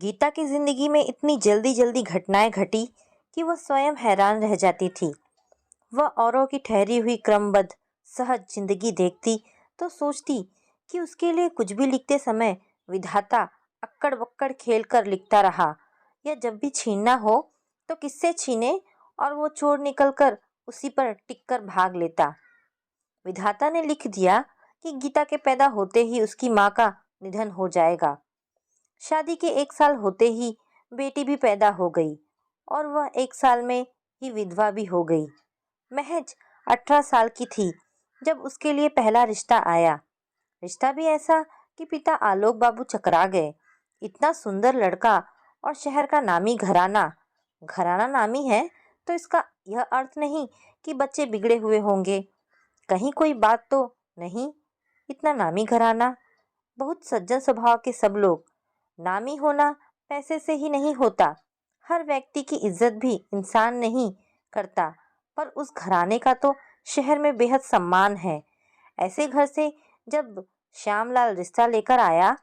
गीता की जिंदगी में इतनी जल्दी जल्दी घटनाएं घटी कि वह स्वयं हैरान रह जाती थी। वह औरों की ठहरी हुई क्रमबद्ध सहज जिंदगी देखती तो सोचती कि उसके लिए कुछ भी लिखते समय विधाता अक्कड़ बक्कड़ खेल कर लिखता रहा, या जब भी छीनना हो तो किससे छीने और वो चोर निकलकर उसी पर टिक कर भाग लेता। विधाता ने लिख दिया कि गीता के पैदा होते ही उसकी माँ का निधन हो जाएगा। शादी के 1 साल होते ही बेटी भी पैदा हो गई और वह 1 साल में ही विधवा भी हो गई। महज 18 साल की थी जब उसके लिए पहला रिश्ता आया। रिश्ता भी ऐसा कि पिता आलोक बाबू चकरा गए। इतना सुंदर लड़का और शहर का नामी घराना। घराना नामी है तो इसका यह अर्थ नहीं कि बच्चे बिगड़े हुए होंगे। कहीं कोई बात तो नहीं। इतना नामी घराना, बहुत सज्जन स्वभाव के सब लोग। नामी होना पैसे से ही नहीं होता। हर व्यक्ति की इज्जत भी इंसान नहीं करता, पर उस घराने का तो शहर में बेहद सम्मान है। ऐसे घर से जब श्यामलाल रिश्ता लेकर आया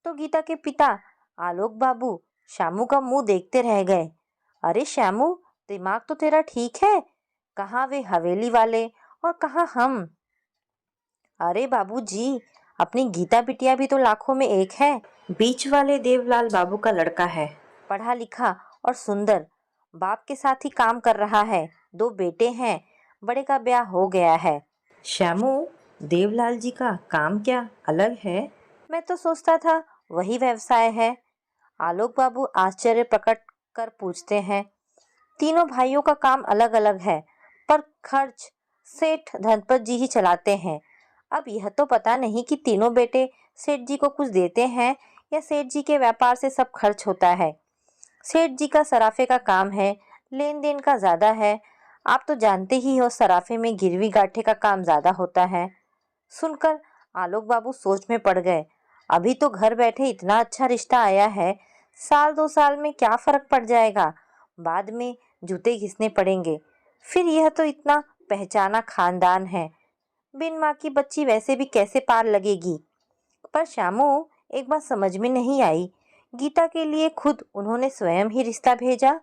तो गीता के पिता आलोक बाबू श्यामू का मुंह देखते रह गए। अरे श्यामू, दिमाग तो तेरा ठीक है? कहाँ वे हवेली वाले और कहाँ हम? अरे बाबूजी, अपनी गीता बिटिया भी तो लाखों में एक है। बीच वाले देवलाल बाबू का लड़का है, पढ़ा लिखा और सुंदर। बाप के साथ ही काम कर रहा है। 2 बेटे हैं, बड़े का ब्याह हो गया है। श्यामू, देवलाल जी का काम क्या अलग है? मैं तो सोचता था वही व्यवसाय है। आलोक बाबू आश्चर्य प्रकट कर पूछते हैं। तीनों भाइयों का काम अलग अलग है, पर खर्च सेठ धनपत जी ही चलाते हैं। अब यह तो पता नहीं कि तीनों बेटे सेठ जी को कुछ देते हैं या सेठ जी के व्यापार से सब खर्च होता है। सेठ जी का सराफे का काम है, लेन देन का ज्यादा है। आप तो जानते ही हो, सराफे में गिरवी गाठे का काम ज्यादा होता है। सुनकर आलोक बाबू सोच में पड़ गए। अभी तो घर बैठे इतना अच्छा रिश्ता आया है, 1 2 साल में क्या फर्क पड़ जाएगा। बाद में जूते घिसने पड़ेंगे। फिर यह तो इतना पहचाना खानदान है, बिन माँ की बच्ची वैसे भी कैसे पार लगेगी। पर श्यामू, एक बात समझ में नहीं आई। गीता के लिए खुद उन्होंने स्वयं ही रिश्ता भेजा।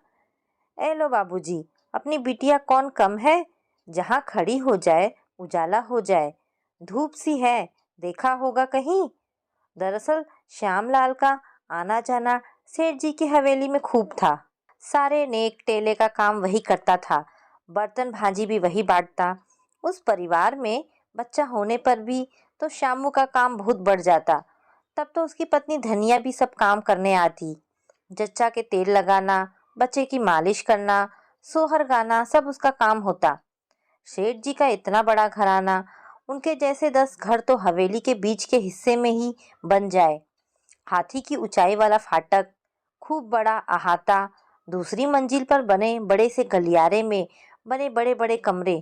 ए लो बाबूजी, अपनी बिटिया कौन कम है? जहाँ खड़ी हो जाए उजाला हो जाए। धूप सी है, देखा होगा कहीं। दरअसल श्यामलाल का आना जाना सेठ जी की हवेली में खूब था। सारे नेक टेले का काम वही करता था, बर्तन भाजी भी वही बांटता। उस परिवार में बच्चा होने पर भी तो श्यामू का काम बहुत बढ़ जाता। तब तो उसकी पत्नी धनिया भी सब काम करने आती। जच्चा के तेल लगाना, बच्चे की मालिश करना, सोहर गाना, सब उसका काम होता। सेठ जी का इतना बड़ा घराना, उनके जैसे 10 घर तो हवेली के बीच के हिस्से में ही बन जाए। हाथी की ऊंचाई वाला फाटक, खूब बड़ा अहाता, दूसरी मंजिल पर बने बड़े से गलियारे में बने बड़े बड़े कमरे।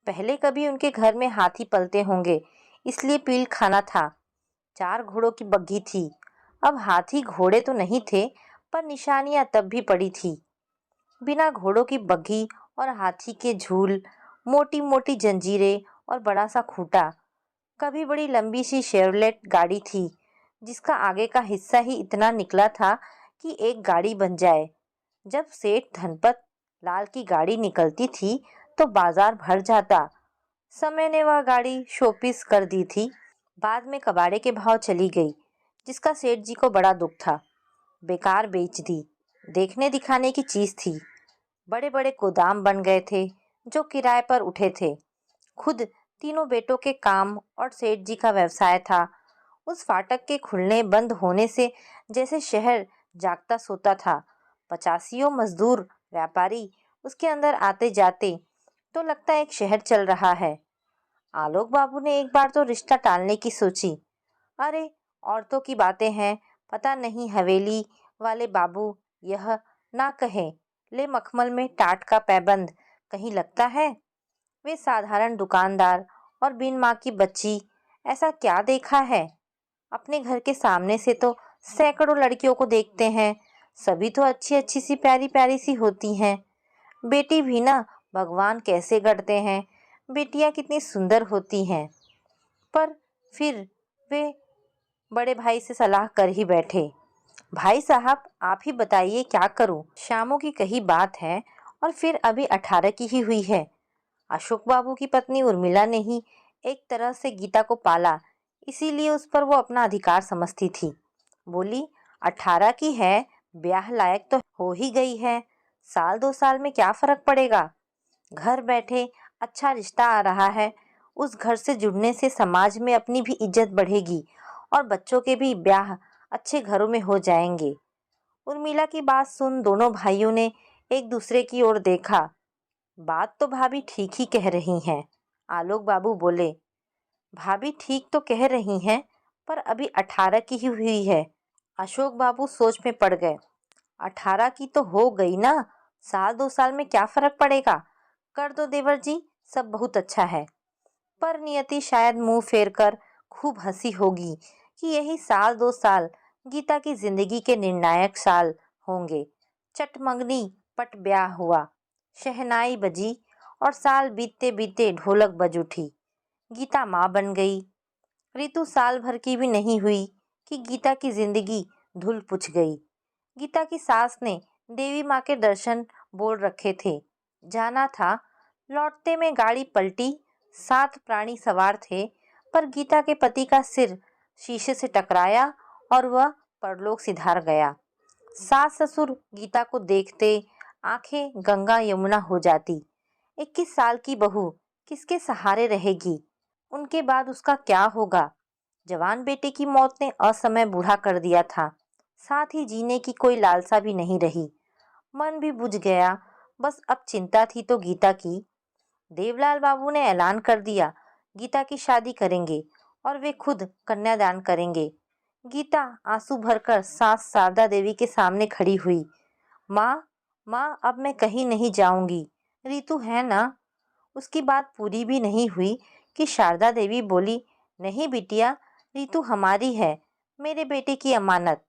पहले कभी उनके घर में हाथी पलते होंगे, इसलिए पील खाना था। 4 घोड़ों की बग्घी थी। अब हाथी घोड़े तो नहीं थे, पर निशानियां तब भी पड़ी थी। बिना घोड़ों की बग्घी और हाथी के झूल, मोटी मोटी जंजीरें और बड़ा सा खूंटा। कभी बड़ी लंबी सी शेवरलेट गाड़ी थी, जिसका आगे का हिस्सा ही इतना निकला था कि एक गाड़ी बन जाए। जब सेठ धनपत लाल की गाड़ी निकलती थी तो बाजार भर जाता। समय ने वह गाड़ी शोपीस कर दी थी। बाद में कबाड़े के भाव चली गई, जिसका सेठ जी को बड़ा दुख था। बेकार बेच दी। देखने दिखाने की चीज थी। बड़े बड़े गोदाम बन गए थे जो किराए पर उठे थे। खुद तीनों बेटों के काम और सेठ जी का व्यवसाय था। उस फाटक के खुलने बंद होने से जैसे शहर जागता सोता था। 85 मजदूर व्यापारी उसके अंदर आते जाते तो लगता एक शहर चल रहा है। आलोक बाबू ने एक बार तो रिश्ता टालने की सोची। अरे, औरतों की बातें हैं, पता नहीं हवेली वाले बाबू यह ना कहे, ले मखमल में टाट का पैबंद कहीं लगता है। वे साधारण दुकानदार और बिन माँ की बच्ची, ऐसा क्या देखा है? अपने घर के सामने से तो सैकड़ों लड़कियों को देखते हैं, सभी तो अच्छी अच्छी सी प्यारी प्यारी सी होती हैं। बेटी भी ना, भगवान कैसे गढ़ते हैं, बेटियां कितनी सुंदर होती हैं। पर फिर वे बड़े भाई से सलाह कर ही बैठे। भाई साहब, आप ही बताइए क्या करूं? शामों की कही बात है और फिर अभी 18 की ही हुई है। अशोक बाबू की पत्नी उर्मिला ने ही एक तरह से गीता को पाला, इसीलिए उस पर वो अपना अधिकार समझती थी। बोली, 18 की है, ब्याह लायक तो हो ही गई है, साल 2 साल में क्या फर्क पड़ेगा? घर बैठे अच्छा रिश्ता आ रहा है, उस घर से जुड़ने से समाज में अपनी भी इज्जत बढ़ेगी और बच्चों के भी ब्याह अच्छे घरों में हो जाएंगे। उर्मिला की बात सुन दोनों भाइयों ने एक दूसरे की ओर देखा। बात तो भाभी ठीक ही कह रही हैं। आलोक बाबू बोले, भाभी ठीक तो कह रही हैं, पर अभी 18 की ही हुई है। अशोक बाबू सोच में पड़ गए। 18 की तो हो गई ना, साल 2 साल में क्या फर्क पड़ेगा? कर दो देवर जी, सब बहुत अच्छा है। पर नियति शायद मुंह फेर कर खूब हंसी होगी कि यही साल 2 साल गीता की जिंदगी के निर्णायक साल होंगे। चटमंगनी पट ब्याह हुआ, शहनाई बजी और साल बीतते बीतते ढोलक बज उठी। गीता माँ बन गई। ऋतु साल भर की भी नहीं हुई कि गीता की जिंदगी धुल पुछ गई। गीता की सास ने देवी माँ के दर्शन बोल रखे थे, जाना था। लौटते में गाड़ी पलटी, 7 प्राणी सवार थे, पर गीता के पति का सिर शीशे से टकराया और वह परलोक सिधार गया। सास ससुर गीता को देखते आंखें गंगा यमुना हो जाती। 21 साल की बहू किसके सहारे रहेगी? उनके बाद उसका क्या होगा? जवान बेटे की मौत ने असमय बूढ़ा कर दिया था, साथ ही जीने की कोई लालसा भी नहीं रही। मन भी बुझ गया, बस अब चिंता थी तो गीता की। देवलाल बाबू ने ऐलान कर दिया, गीता की शादी करेंगे और वे खुद कन्यादान करेंगे। गीता आंसू भरकर सास शारदा देवी के सामने खड़ी हुई। माँ, माँ, अब मैं कहीं नहीं जाऊंगी, रीतू है ना? उसकी बात पूरी भी नहीं हुई कि शारदा देवी बोली, नहीं बिटिया, रीतू हमारी है, मेरे बेटे की अमानत।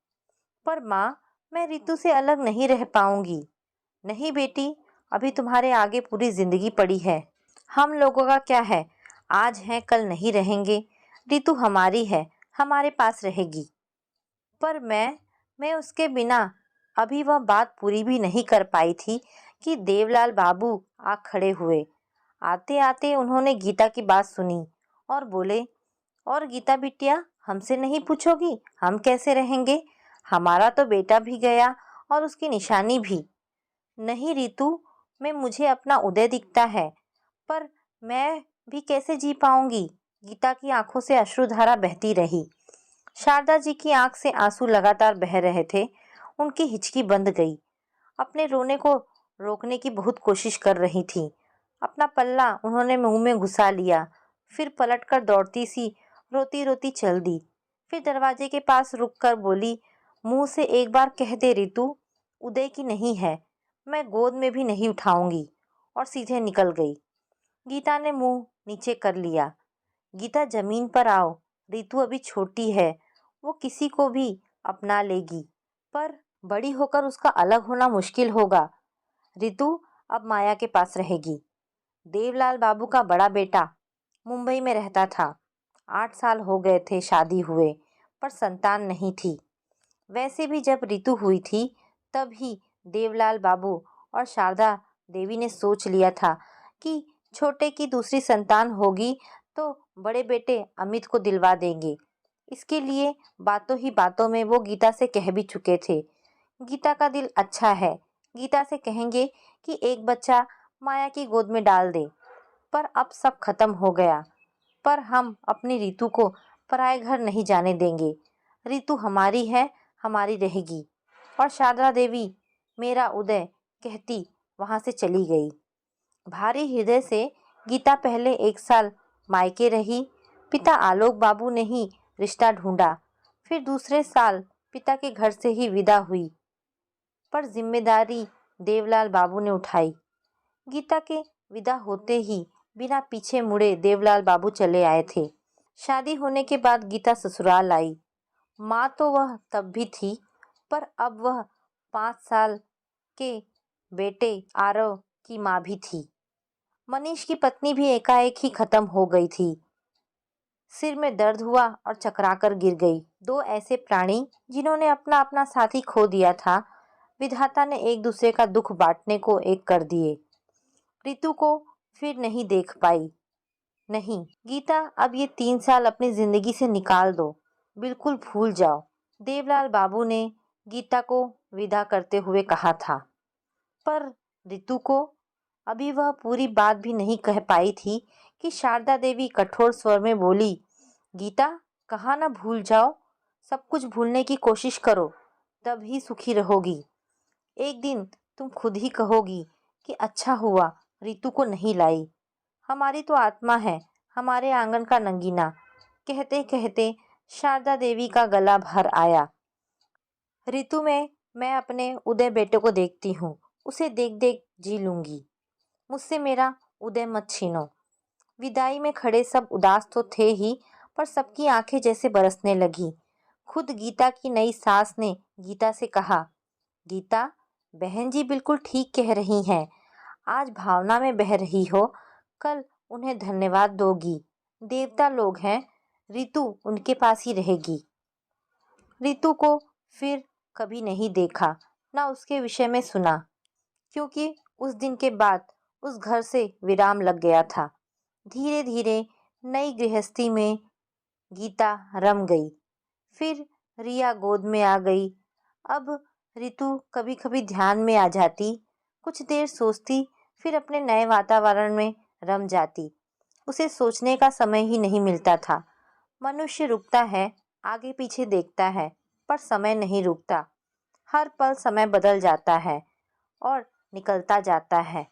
पर माँ, मैं रीतू से अलग नहीं रह पाऊंगी। नहीं बेटी, अभी तुम्हारे आगे पूरी जिंदगी पड़ी है। हम लोगों का क्या है, आज है कल नहीं रहेंगे। रीतू हमारी है, हमारे पास रहेगी। पर मैं उसके बिना। अभी वह बात पूरी भी नहीं कर पाई थी कि देवलाल बाबू आ खड़े हुए। आते आते उन्होंने गीता की बात सुनी और बोले, और गीता बिटिया, हमसे नहीं पूछोगी हम कैसे रहेंगे? हमारा तो बेटा भी गया और उसकी निशानी भी। नहीं रीतू, मैं मुझे अपना उदय दिखता है, पर मैं भी कैसे जी पाऊंगी? गीता की आंखों से अश्रुधारा बहती रही। शारदा जी की आंख से आंसू लगातार बह रहे थे। उनकी हिचकी बंद गई। अपने रोने को रोकने की बहुत कोशिश कर रही थी। अपना पल्ला उन्होंने मुंह में घुसा लिया, फिर पलटकर दौड़ती सी रोती रोती चल दी। फिर दरवाजे के पास रुककर बोली, मुंह से एक बार कह दे रीतू, उदय की नहीं है, मैं गोद में भी नहीं उठाऊंगी, और सीधे निकल गई। गीता ने मुंह नीचे कर लिया। गीता, जमीन पर आओ, रीतू अभी छोटी है, वो किसी को भी अपना लेगी, पर बड़ी होकर उसका अलग होना मुश्किल होगा। रीतू अब माया के पास रहेगी। देवलाल बाबू का बड़ा बेटा मुंबई में रहता था। 8 साल हो गए थे शादी हुए, पर संतान नहीं थी। वैसे भी जब ऋतु हुई थी तब ही देवलाल बाबू और शारदा देवी ने सोच लिया था कि छोटे की दूसरी संतान होगी तो बड़े बेटे अमित को दिलवा देंगे। इसके लिए बातों ही बातों में वो गीता से कह भी चुके थे। गीता का दिल अच्छा है, गीता से कहेंगे कि एक बच्चा माया की गोद में डाल दे। पर अब सब खत्म हो गया। पर हम अपनी रीतू को पराए घर नहीं जाने देंगे। रीतू हमारी है, हमारी रहेगी। और शारदा देवी, मेरा उदय, कहती वहां से चली गई। भारी हृदय से गीता पहले 1 साल मायके रही। पिता आलोक बाबू ने ही रिश्ता ढूंढा। फिर दूसरे साल पिता के घर से ही विदा हुई, पर जिम्मेदारी देवलाल बाबू ने उठाई। गीता के विदा होते ही बिना पीछे मुड़े देवलाल बाबू चले आए थे। शादी होने के बाद गीता ससुराल आई। माँ तो वह तब भी थी, पर अब वह 5 साल के बेटे आरव की माँ भी थी। मनीष की पत्नी भी एकाएक ही खत्म हो गई थी। सिर में दर्द हुआ और चकराकर गिर गई। दो ऐसे प्राणी जिन्होंने अपना अपना साथी खो दिया था, विधाता ने एक दूसरे का दुख बांटने को एक कर दिए। रितु को फिर नहीं देख पाई। नहीं गीता, अब ये 3 साल अपनी जिंदगी से निकाल दो, बिल्कुल भूल जाओ, देवलाल बाबू ने गीता को विदा करते हुए कहा था। पर रितु को अभी वह पूरी बात भी नहीं कह पाई थी कि शारदा देवी कठोर स्वर में बोली, गीता, कहा ना भूल जाओ, सब कुछ भूलने की कोशिश करो, तब ही सुखी रहोगी। एक दिन तुम खुद ही कहोगी कि अच्छा हुआ रितु को नहीं लाई, हमारी तो आत्मा है हमारे आंगन का नंगीना। कहते कहते शारदा देवी का गला भर आया। रितु में मैं अपने उदय बेटे को देखती हूँ, उसे देख देख जी लूंगी, मुझसे मेरा उदय मत छीनो। विदाई में खड़े सब उदास तो थे ही, पर सबकी आंखें जैसे बरसने लगी। खुद गीता की नई सास ने गीता से कहा, गीता, बहन जी बिल्कुल ठीक कह रही हैं, आज भावना में बह रही हो, कल उन्हें धन्यवाद दोगी। देवता लोग हैं, रितु उनके पास ही रहेगी। रितु को फिर कभी नहीं देखा, ना उसके विषय में सुना, क्योंकि उस दिन के बाद उस घर से विराम लग गया था। धीरे धीरे नई गृहस्थी में गीता रम गई। फिर रिया गोद में आ गई। अब रितु कभी कभी ध्यान में आ जाती, कुछ देर सोचती, फिर अपने नए वातावरण में रम जाती। उसे सोचने का समय ही नहीं मिलता था। मनुष्य रुकता है, आगे पीछे देखता है, पर समय नहीं रुकता। हर पल समय बदल जाता है और निकलता जाता है।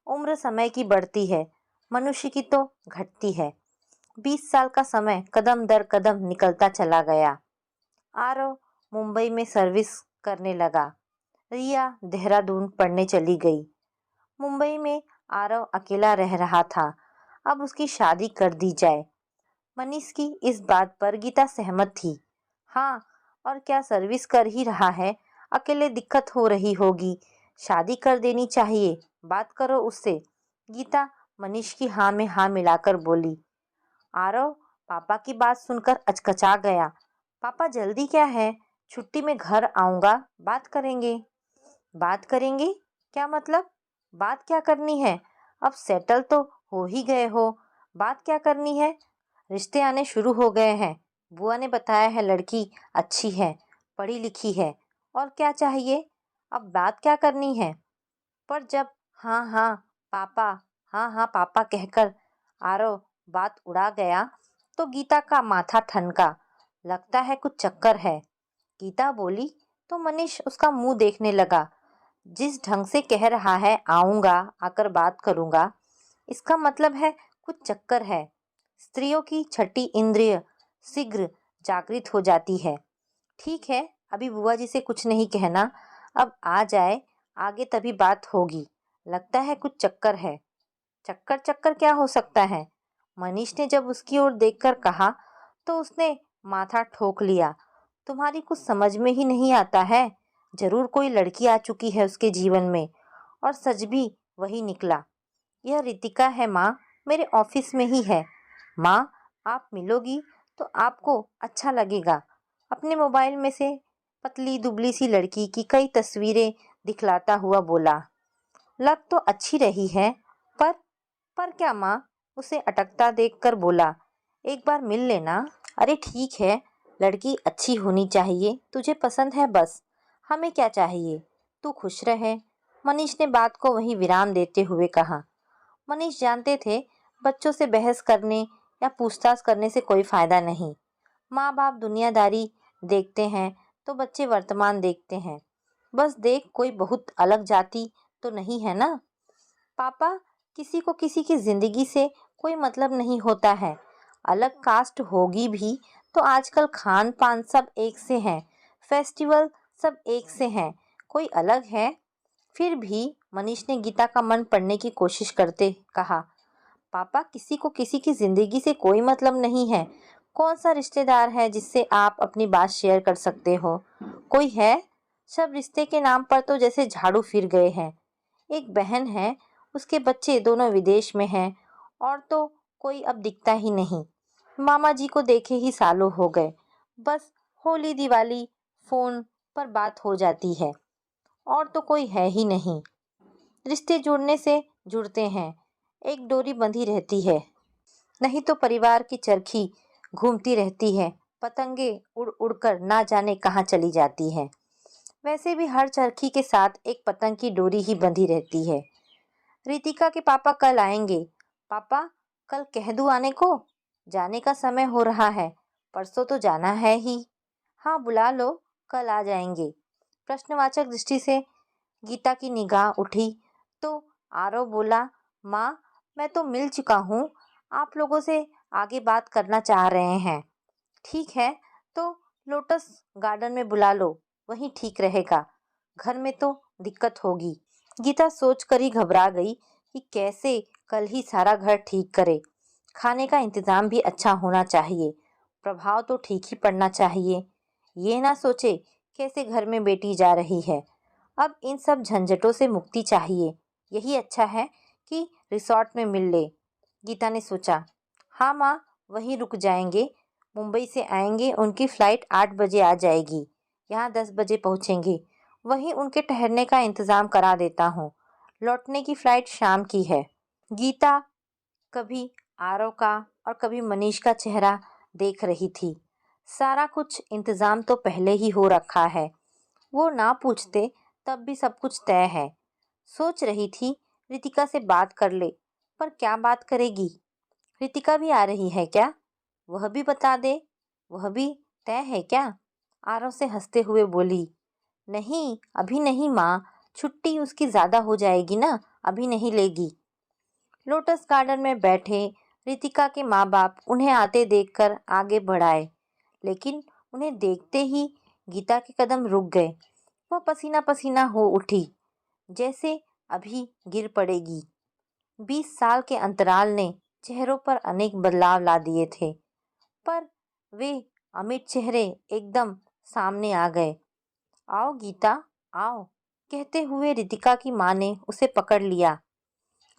उम्र समय की बढ़ती है, मनुष्य की तो घटती है। 20 साल का समय कदम दर कदम निकलता चला गया। आरव मुंबई में सर्विस करने लगा। रिया देहरादून पढ़ने चली गई। मुंबई में आरव अकेला रह रहा था। अब उसकी शादी कर दी जाए। मनीष की इस बात पर गीता सहमत थी। हाँ, और क्या सर्विस कर ही रहा है, अकेले दिक्कत हो रही होगी, शादी कर देनी चाहिए, बात करो उससे। गीता मनीष की हाँ में हाँ मिलाकर बोली। आरव पापा की बात सुनकर अचकचा गया। पापा जल्दी क्या है, छुट्टी में घर आऊंगा, बात करेंगे। बात करेंगे? क्या मतलब? बात क्या करनी है? अब सेटल तो हो ही गए हो, बात क्या करनी है? रिश्ते आने शुरू हो गए हैं। बुआ ने बताया है लड़की अच्छी है, पढ़ी लिखी है, और क्या चाहिए? अब बात क्या करनी है? पर जब हाँ हाँ पापा, हाँ हाँ पापा कहकर आरव बात उड़ा गया, तो गीता का माथा ठनका। लगता है कुछ चक्कर है, गीता बोली, तो मनीष उसका मुंह देखने लगा। जिस ढंग से कह रहा है आऊंगा, आकर बात करूंगा, इसका मतलब है कुछ चक्कर है। स्त्रियों की छठी इंद्रिय शीघ्र जागृत हो जाती है। ठीक है, अभी बुआ जी से कुछ नहीं कहना, अब आ जाए, आगे तभी बात होगी। लगता है कुछ चक्कर है। चक्कर चक्कर क्या हो सकता है? मनीष ने जब उसकी ओर देखकर कहा, तो उसने माथा ठोक लिया। तुम्हारी कुछ समझ में ही नहीं आता है। जरूर कोई लड़की आ चुकी है उसके जीवन में, और सच भी वही निकला। यह रितिका है माँ, मेरे ऑफिस में ही है। माँ, आप मिलोगी तो आपको अच्छा लगेगा। अपने मोबाइल में से पतली दुबली सी लड़की की कई तस्वीरें दिखलाता हुआ बोला। लग तो अच्छी रही है, पर पर क्या माँ? उसे अटकता देखकर बोला, एक बार मिल लेना। अरे ठीक है, लड़की अच्छी होनी चाहिए, तुझे पसंद है बस, हमें क्या चाहिए, तू खुश रहे। मनीष ने बात को वहीं विराम देते हुए कहा। मनीष जानते थे बच्चों से बहस करने या पूछताछ करने से कोई फायदा नहीं। माँ बाप दुनियादारी देखते हैं तो बच्चे वर्तमान देखते हैं। बस देख, कोई बहुत अलग जाति तो नहीं है ना। पापा, किसी को किसी की जिंदगी से कोई मतलब नहीं होता है। अलग कास्ट होगी भी तो आजकल खान पान सब एक से हैं, फेस्टिवल सब एक से हैं, कोई अलग है? फिर भी मनीष ने गीता का मन पढ़ने की कोशिश करते कहा, पापा, किसी को किसी की जिंदगी से कोई मतलब नहीं है। कौन सा रिश्तेदार है जिससे आप अपनी बात शेयर कर सकते हो? कोई है? सब रिश्ते के नाम पर तो जैसे झाड़ू फिर गए हैं। एक बहन है, उसके बच्चे दोनों विदेश में हैं, और तो कोई अब दिखता ही नहीं। मामा जी को देखे ही सालों हो गए। बस होली दिवाली फोन पर बात हो जाती है, और तो कोई है ही नहीं। रिश्ते जुड़ने से जुड़ते हैं, एक डोरी बंधी रहती है, नहीं तो परिवार की चरखी घूमती रहती है। पतंगे उड़ उड़कर ना जाने कहाँ चली जाती है। वैसे भी हर चरखी के साथ एक पतंग की डोरी ही बंधी रहती है। रितिका के पापा कल आएंगे। पापा, कल कह दूं आने को? जाने का समय हो रहा है, परसों तो जाना है ही। हाँ, बुला लो, कल आ जाएंगे। प्रश्नवाचक दृष्टि से गीता की निगाह उठी तो आरव बोला, माँ, मैं तो मिल चुका हूँ, आप लोगों से आगे बात करना चाह रहे हैं। ठीक है, तो लोटस गार्डन में बुला लो, वहीं ठीक रहेगा, घर में तो दिक्कत होगी। गीता सोच कर ही घबरा गई कि कैसे कल ही सारा घर ठीक करे। खाने का इंतजाम भी अच्छा होना चाहिए, प्रभाव तो ठीक ही पड़ना चाहिए। ये ना सोचे कैसे घर में बेटी जा रही है। अब इन सब झंझटों से मुक्ति चाहिए, यही अच्छा है कि रिसॉर्ट में मिल ले। गीता ने सोचा। हाँ माँ, वहीं रुक जाएंगे, मुंबई से आएंगे, उनकी फ्लाइट 8 बजे आ जाएगी, यहाँ 10 बजे पहुँचेंगे, वहीं उनके ठहरने का इंतजाम करा देता हूँ। लौटने की फ्लाइट शाम की है। गीता कभी आरव का और कभी मनीष का चेहरा देख रही थी। सारा कुछ इंतजाम तो पहले ही हो रखा है, वो ना पूछते तब भी सब कुछ तय है। सोच रही थी रितिका से बात कर ले, पर क्या बात करेगी? रितिका भी आ रही है क्या? वह भी बता दे, वह भी तय है क्या? आरव से हंसते हुए बोली, नहीं अभी नहीं माँ, छुट्टी उसकी ज्यादा हो जाएगी ना, अभी नहीं लेगी। लोटस गार्डन में बैठे रितिका के माँ बाप उन्हें आते देखकर आगे बढ़ाए, लेकिन उन्हें देखते ही गीता के कदम रुक गए। वह पसीना पसीना हो उठी, जैसे अभी गिर पड़ेगी। 20 साल के अंतराल ने चेहरों पर अनेक बदलाव ला दिए थे, पर वे अमिट चेहरे एकदम सामने आ गए। आओ गीता, आओ, कहते हुए रितिका की माँ ने उसे पकड़ लिया।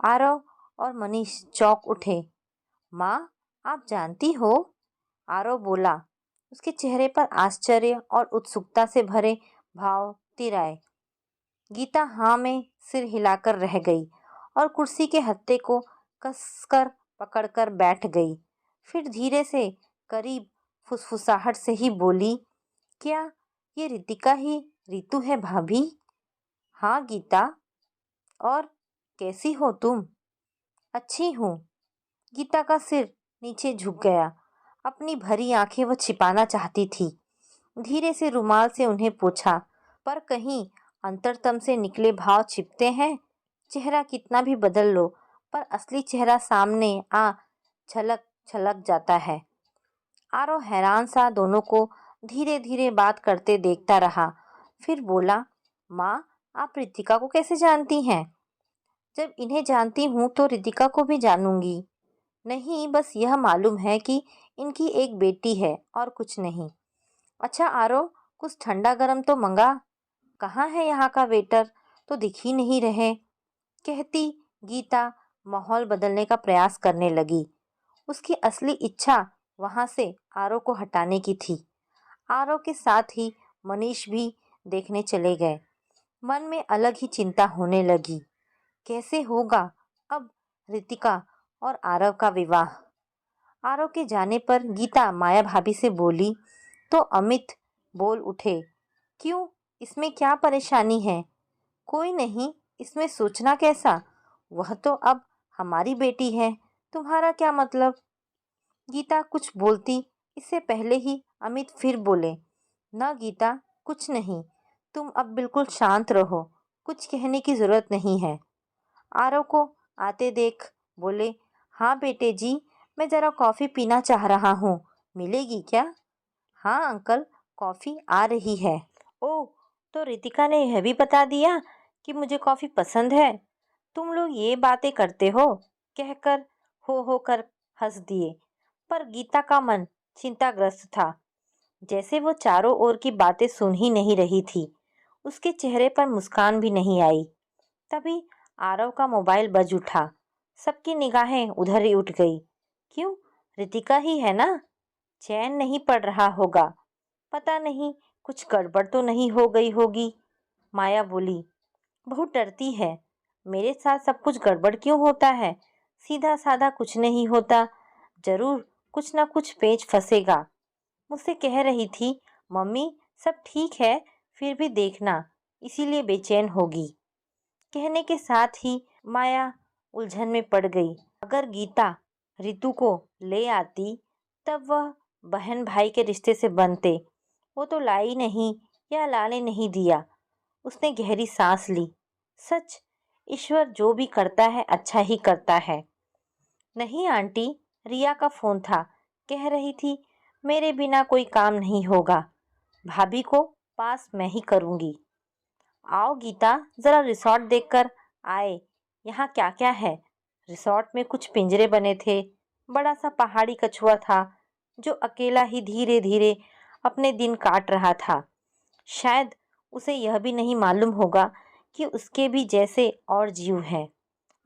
आरव और मनीष चौंक उठे। माँ, आप जानती हो? आरव बोला, उसके चेहरे पर आश्चर्य और उत्सुकता से भरे भाव तिराए। गीता हाँ में सिर हिलाकर रह गई और कुर्सी के हत्थे को कसकर पकड़कर बैठ गई। फिर धीरे से करीब फुसफुसाहट से ही बोली, क्या ये रितिका ही रितु है भाभी? हाँ गीता, और कैसी हो तुम? अच्छी हूँ। गीता का सिर नीचे झुक गया, अपनी भरी आंखें वो छिपाना चाहती थी। धीरे से रुमाल से उन्हें पोंछा, पर कहीं अंतरतम से निकले भाव छिपते हैं। चेहरा कितना भी बदल लो, पर असली चेहरा सामने आ छलक छलक जाता है। आरव हैरान सा दोनों को धीरे धीरे बात करते देखता रहा, फिर बोला, माँ, आप रितिका को कैसे जानती हैं? जब इन्हें जानती हूँ तो रितिका को भी जानूंगी। नहीं, बस यह मालूम है कि इनकी एक बेटी है और कुछ नहीं। अच्छा आरव, कुछ ठंडा गरम तो मंगा। कहाँ है यहाँ का वेटर, तो दिख ही नहीं रहे। कहती गीता माहौल बदलने का प्रयास करने लगी। उसकी असली इच्छा वहां से आरव को हटाने की थी। आरव के साथ ही मनीष भी देखने चले गए। मन में अलग ही चिंता होने लगी। कैसे होगा अब रितिका और आरव का विवाह? आरव के जाने पर गीता माया भाभी से बोली तो अमित बोल उठे, क्यों, इसमें क्या परेशानी है? कोई नहीं, इसमें सोचना कैसा, वह तो अब हमारी बेटी है, तुम्हारा क्या मतलब? गीता कुछ बोलती इससे पहले ही अमित फिर बोले, न गीता, कुछ नहीं, तुम अब बिल्कुल शांत रहो, कुछ कहने की जरूरत नहीं है। आरव को आते देख बोले, हाँ बेटे जी, मैं जरा कॉफी पीना चाह रहा हूँ, मिलेगी क्या? हाँ अंकल, कॉफी आ रही है। ओह, तो रितिका ने यह भी बता दिया कि मुझे कॉफी पसंद है। तुम लोग ये बातें करते हो, कहकर हो कर हंस दिए। पर गीता का मन चिंताग्रस्त था, जैसे वो चारों ओर की बातें सुन ही नहीं रही थी। उसके चेहरे पर मुस्कान भी नहीं आई। तभी आरव का मोबाइल बज उठा। सबकी निगाहें उधर ही उठ गई। क्यों, रितिका ही है ना? चैन नहीं पड़ रहा होगा। पता नहीं कुछ गड़बड़ तो नहीं हो गई होगी। माया बोली। बहुत डरती है। मेरे साथ सब कुछ गड़बड़ क्यों होता है? सीधा साधा कुछ नहीं होता। जरूर कुछ ना कुछ पेच फंसेगा। मुझसे कह रही थी, मम्मी सब ठीक है, फिर भी देखना, इसीलिए बेचैन होगी। कहने के साथ ही माया उलझन में पड़ गई। अगर गीता रितु को ले आती तब वह बहन भाई के रिश्ते से बनते। वो तो लाई नहीं या लाने नहीं दिया। उसने गहरी सांस ली। सच, ईश्वर जो भी करता है अच्छा ही करता है। नहीं आंटी, रिया का फोन था। कह रही थी मेरे बिना कोई काम नहीं होगा। भाभी को पास मैं ही करूंगी। आओ गीता, जरा रिसॉर्ट देखकर आए। यहाँ क्या क्या है? रिसॉर्ट में कुछ पिंजरे बने थे। बड़ा सा पहाड़ी कछुआ था जो अकेला ही धीरे धीरे अपने दिन काट रहा था। शायद उसे यह भी नहीं मालूम होगा कि उसके भी जैसे और जीव हैं।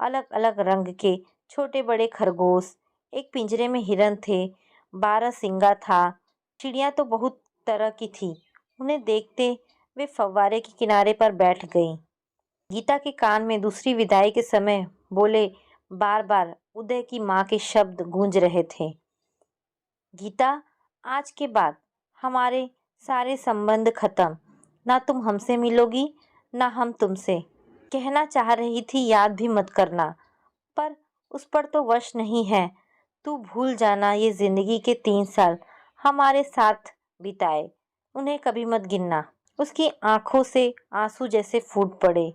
अलग अलग रंग के छोटे बड़े खरगोश। एक पिंजरे में हिरन थे। बारहसिंगा था। चिड़िया तो बहुत तरह की थी। उन्हें देखते वे फव्वारे के किनारे पर बैठ गईं। गीता के कान में दूसरी विदाई के समय बोले बार बार उदय की माँ के शब्द गूंज रहे थे। गीता, आज के बाद हमारे सारे संबंध खत्म। ना तुम हमसे मिलोगी, ना हम तुमसे। कहना चाह रही थी याद भी मत करना, पर उस पर तो वश नहीं है। तू भूल जाना ये जिंदगी के 3 साल हमारे साथ बिताए, उन्हें कभी मत गिनना। उसकी आंखों से आंसू जैसे फूट पड़े।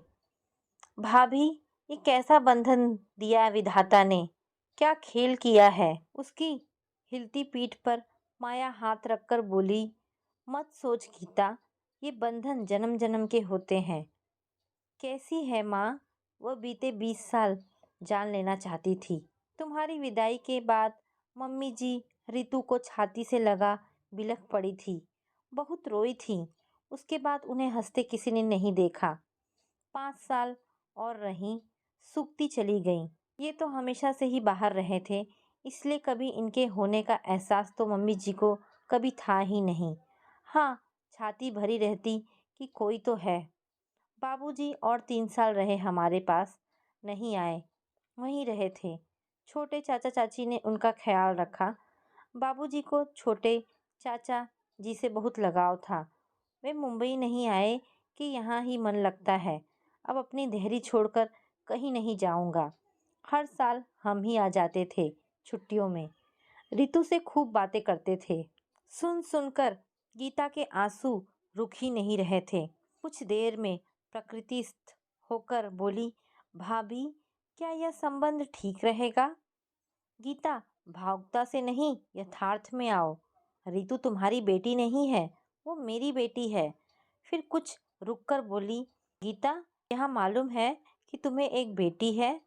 भाभी, ये कैसा बंधन दिया विधाता ने? क्या खेल किया है? उसकी हिलती पीठ पर माया हाथ रखकर बोली, मत सोच गीता, ये बंधन जन्म जन्म के होते हैं। कैसी है माँ? वह बीते 20 साल जान लेना चाहती थी। तुम्हारी विदाई के बाद मम्मी जी रितु को छाती से लगा बिलख पड़ी थी। बहुत रोई थी। उसके बाद उन्हें हंसते किसी ने नहीं देखा। 5 साल और रहीं, सूखती चली गईं। ये तो हमेशा से ही बाहर रहे थे, इसलिए कभी इनके होने का एहसास तो मम्मी जी को कभी था ही नहीं। हाँ, छाती भरी रहती कि कोई तो है। बाबूजी और 3 साल रहे हमारे पास, नहीं आए, वहीं रहे थे। छोटे चाचा चाची ने उनका ख्याल रखा। बाबूजी को छोटे चाचा जी से बहुत लगाव था। वे मुंबई नहीं आए कि यहाँ ही मन लगता है। अब अपनी देहरी छोड़कर कहीं नहीं जाऊंगा। हर साल हम ही आ जाते थे छुट्टियों में। रितु से खूब बातें करते थे। सुन सुनकर गीता के आंसू रुक ही नहीं रहे थे। कुछ देर में प्रकृतिस्थ होकर बोली, भाभी, क्या यह संबंध ठीक रहेगा? गीता, भावुकता से नहीं, यथार्थ में आओ। रितु तुम्हारी बेटी नहीं है, वो मेरी बेटी है। फिर कुछ रुककर बोली, गीता, यहाँ मालूम है कि तुम्हें एक बेटी है?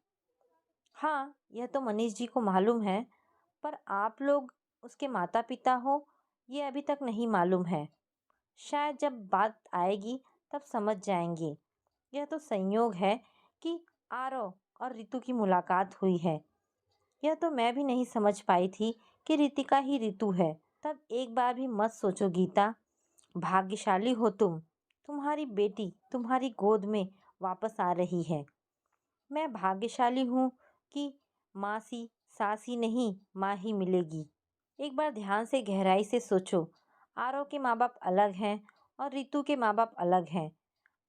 हाँ, यह तो मनीष जी को मालूम है, पर आप लोग उसके माता पिता हो ये अभी तक नहीं मालूम है। शायद जब बात आएगी तब समझ जाएंगे। यह तो संयोग है कि आरव और रितु की मुलाकात हुई है। यह तो मैं भी नहीं समझ पाई थी कि रितिका ही रितु है। तब एक बार भी मत सोचो गीता। भाग्यशाली हो तुम। तुम्हारी बेटी तुम्हारी गोद में वापस आ रही है। मैं भाग्यशाली हूँ कि मासी सासी नहीं, माँ ही मिलेगी। एक बार ध्यान से गहराई से सोचो। आरव के माँ बाप अलग हैं और रितु के माँ बाप अलग हैं।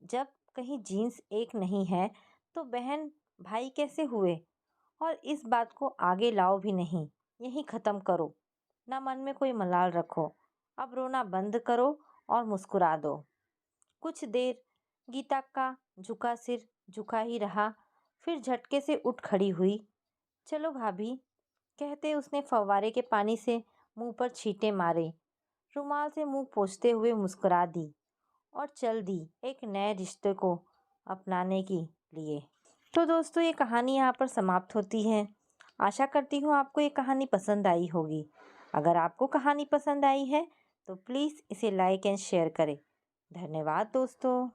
जब कहीं जीन्स एक नहीं है तो बहन भाई कैसे हुए? और इस बात को आगे लाओ भी नहीं, यहीं ख़त्म करो। ना मन में कोई मलाल रखो। अब रोना बंद करो और मुस्कुरा दो। कुछ देर गीता का झुका सिर झुका ही रहा, फिर झटके से उठ खड़ी हुई। चलो भाभी, कहते उसने फव्वारे के पानी से मुंह पर छींटे मारे, रुमाल से मुंह पोंछते हुए मुस्कुरा दी और चल दी एक नए रिश्ते को अपनाने के लिए। तो दोस्तों, ये कहानी यहाँ पर समाप्त होती है। आशा करती हूँ आपको ये कहानी पसंद आई होगी। अगर आपको कहानी पसंद आई है तो प्लीज़ इसे लाइक एंड शेयर करें। धन्यवाद दोस्तों।